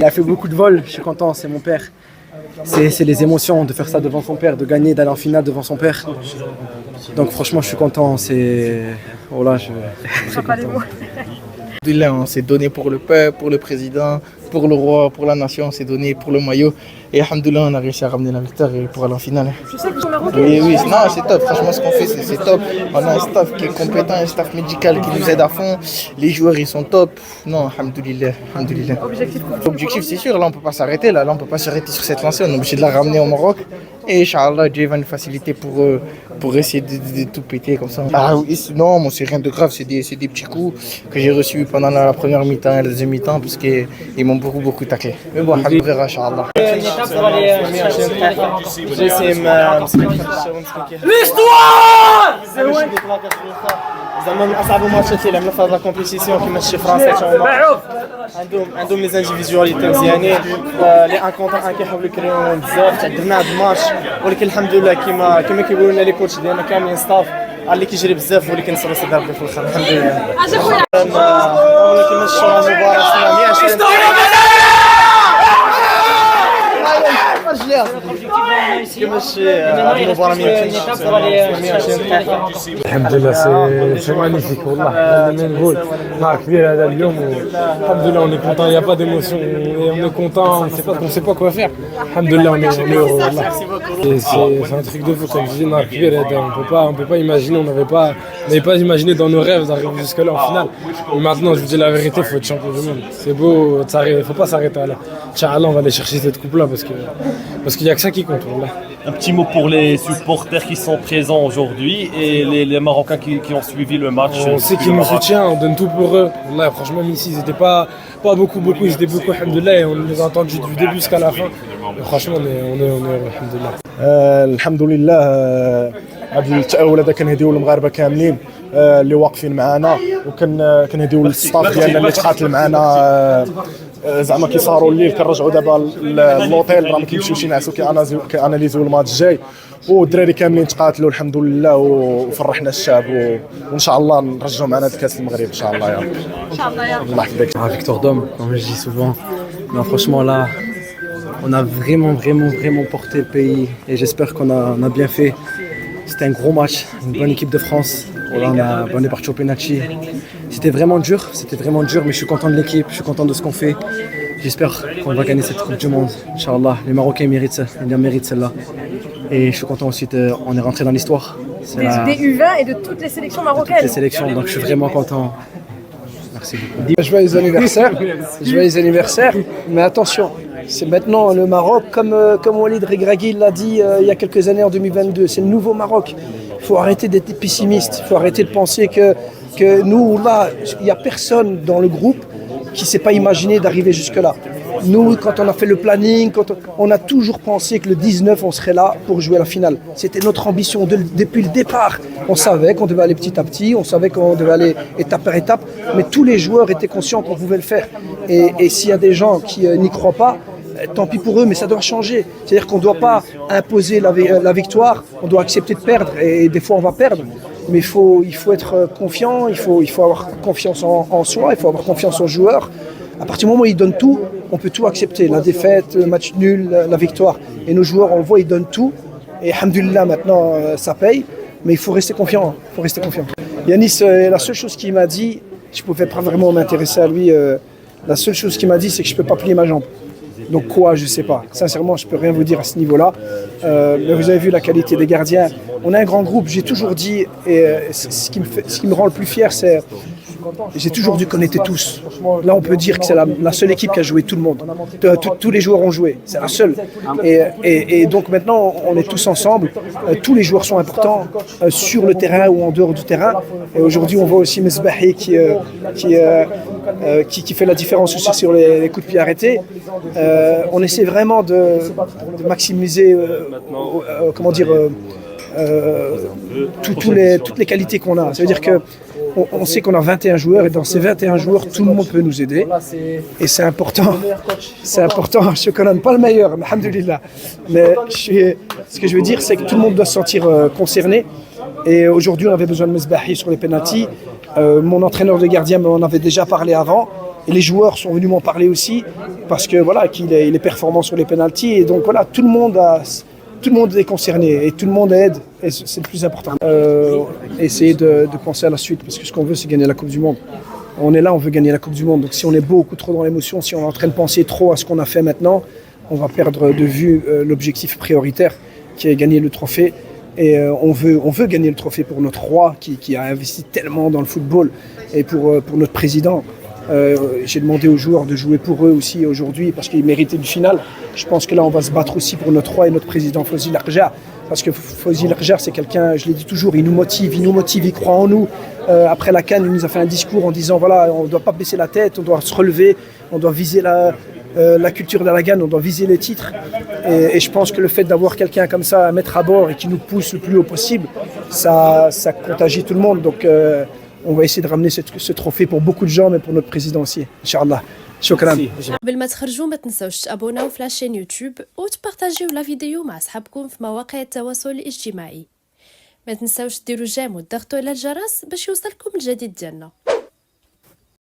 Il a fait beaucoup de vols, je suis content, c'est mon père. C'est les émotions de faire ça devant son père, de gagner, d'aller en finale devant son père. Donc franchement, je suis content. Voilà, je suis très content. Alhamdoulilah, on s'est donné pour le peuple, pour le président, pour le roi, pour la nation, on s'est donné pour le maillot. Et alhamdoulilah, on a réussi à ramener la victoire et pour aller en finale. Je sais que vous Marocains. Oui, non, c'est top. Franchement, ce qu'on fait, c'est top. On a un staff qui est compétent, un staff médical qui nous aide à fond. Les joueurs, ils sont top. Non, alhamdoulilah. Objectif, c'est sûr. Là, on peut pas s'arrêter. Là, on peut pas s'arrêter sur cette lancée. On est obligé de la ramener au Maroc. Et Inch'Allah, Dieu va nous faciliter pour essayer de tout péter comme ça. Ah oui, non, c'est rien de grave. C'est des petits coups que j'ai reçus pendant la première mi-temps et la deuxième mi-temps parce qu'ils m'ont beaucoup taclé. Mais bon, on verra, Inch'Allah. l'histoire زعما من اصعب الماتشات اللي لعبنا في هذه الكومبيتيسيون كيما الشي فرنسي حتى هما عندهم لي زانديفيدواليتي مزيانين لي ان كونتر ان كيحاولوا يكريو بزاف تعذبنا هذا الماتش ولكن الحمد لله كيما كيقولوا لنا لي كوتش ديالنا كاملين ستاف اللي كيجري بزاف واللي كنصبر صدر ربي في الاخر الحمد لله كيما الشوط المباراه الحمد لله سي مانيفيك والله ما نقول نهار كبير هذا اليوم الحمد لله on est content il y a pas d'émotion et on est content on sait pas quoi faire الحمد لله on est heureux والله c'est un truc de fou comme je dis نهار كبير هذا on peut pas imaginer on n'avait pas imaginé dans nos rêves d'arriver jusque là en finale et maintenant je vous dis la vérité faut être champion du monde c'est beau faut pas s'arrêter là Inch'Allah on va aller chercher cette coupe là parce qu'il y a que ça qui compte wallah. Un petit mot pour les supporters qui sont présents aujourd'hui et les Marocains qui ont suivi le match. On sait qu'ils nous soutiennent, on donne tout pour eux. Wallah, franchement, même ici, ils n'étaient pas beaucoup, ils étaient beaucoup, alhamdoulilah, et on les a entendus du début jusqu'à la fin. Et franchement, on est heureux, alhamdoulilah. الحمد لله هذا التأهل هذا كنهديو للمغاربه كاملين اللي واقفين معنا وكنهديو للستاف ديالنا اللي تقاتل معنا زعما كيسهروا الليل كنرجعوا دابا للوطيل راه ما كيمشيوش ينعسوا كياناليزيو الماتش الجاي والدراري كاملين تقاتلوا الحمد لله وفرحنا الشعب وان شاء الله نرجعوا معنا كاس المغرب ان شاء الله يا رب ان شاء الله يا رب La victoire d'homme, comme je dis souvent. Mais franchement là, on a vraiment porté le pays et j'espère qu'on a bien fait. C'était un gros match, une bonne équipe de France. Voilà, on est parti au penalty. C'était vraiment dur, mais je suis content de l'équipe, je suis content de ce qu'on fait. J'espère qu'on va gagner cette Coupe du Monde, Inch'Allah. Les Marocains méritent celle-là. Et je suis content aussi, on est rentré dans l'histoire. Des U20 et de toutes les sélections marocaines. Toutes les sélections, donc je suis vraiment content. Merci beaucoup. Joyeux anniversaire, mais attention, c'est maintenant le Maroc, comme Walid Regragui l'a dit il y a quelques années en 2022, c'est le nouveau Maroc. Il faut arrêter d'être pessimiste, il faut arrêter de penser que nous, là, il n'y a personne dans le groupe qui ne s'est pas imaginé d'arriver jusque-là. Nous, quand on a fait le planning, on a toujours pensé que le 19, on serait là pour jouer la finale. C'était notre ambition depuis le départ. On savait qu'on devait aller petit à petit, on savait qu'on devait aller étape par étape, mais tous les joueurs étaient conscients qu'on pouvait le faire. Et s'il y a des gens qui n'y croient pas, tant pis pour eux, mais ça doit changer. C'est-à-dire qu'on ne doit pas imposer la victoire, on doit accepter de perdre, et des fois on va perdre. Mais il faut être confiant, il faut avoir confiance en soi, il faut avoir confiance aux joueurs. À partir du moment où ils donnent tout, on peut tout accepter. La défaite, le match nul, la victoire. Et nos joueurs, on le voit, ils donnent tout. Et alhamdoulilah, maintenant, ça paye. Mais il faut rester confiant. Yanis, la seule chose qu'il m'a dit, je ne pouvais pas vraiment m'intéresser à lui. La seule chose qu'il m'a dit, c'est que je ne peux pas plier ma jambe. Donc quoi, je ne sais pas. Sincèrement, je ne peux rien vous dire à ce niveau-là. Mais vous avez vu la qualité des gardiens. On a un grand groupe, j'ai toujours dit, et ce qui me rend le plus fier, c'est... J'ai toujours dit qu'on était tous. Là, on peut dire que c'est la seule équipe qui a joué tout le monde. Tous les joueurs ont joué. C'est la seule. Et donc maintenant, on est tous ensemble. Tous les joueurs sont importants sur le terrain ou en dehors du terrain. Et aujourd'hui, on voit aussi Mesbahi qui fait la différence aussi sur les coups de pied arrêtés. On essaie vraiment de maximiser, toutes les qualités qu'on a. Ça veut dire que on sait qu'on a 21 joueurs et dans ces 21 joueurs, tout le monde peut nous aider. Et c'est important. C'est important. Je ne connais pas le meilleur, alhamdoulilah. Mais ce que je veux dire, c'est que tout le monde doit se sentir concerné. Et aujourd'hui, on avait besoin de Mesbahi sur les pénaltys. Mon entraîneur de gardien m'en avait déjà parlé avant. Et les joueurs sont venus m'en parler aussi parce que voilà, qu'il est performant sur les pénaltys. Et donc voilà, tout le monde est concerné et tout le monde aide. Et c'est le plus important. Essayer de penser à la suite parce que ce qu'on veut, c'est gagner la Coupe du Monde. On est là, on veut gagner la Coupe du Monde. Donc si on est beaucoup trop dans l'émotion, si on est en train de penser trop à ce qu'on a fait maintenant, on va perdre de vue l'objectif prioritaire qui est gagner le trophée. Et on veut gagner le trophée pour notre roi qui a investi tellement dans le football et pour notre président. J'ai demandé aux joueurs de jouer pour eux aussi aujourd'hui parce qu'ils méritaient une finale. Je pense que là, on va se battre aussi pour notre roi et notre président Fawzi Larjar. Parce que Fawzi Larjar, c'est quelqu'un, je l'ai dit toujours, il nous motive, il croit en nous. Après la CAN, il nous a fait un discours en disant voilà, on ne doit pas baisser la tête, on doit se relever, on doit viser la culture de la GAN, on doit viser les titres. Et je pense que le fait d'avoir quelqu'un comme ça à mettre à bord et qui nous pousse le plus haut possible, ça contagie tout le monde. Donc on va essayer de ramener ce trophée pour beaucoup de gens, mais pour notre président aussi, Inch'Allah. شكرا. قبل ما تخرجوا ما تنسوش تابوناو في لاشين يوتيوب وتبارطاجيو لا فيديو مع اصحابكم في مواقع التواصل الاجتماعي. ما تنسوش ديروا جيم وتضغطوا على الجرس باش يوصلكم الجديد ديالنا.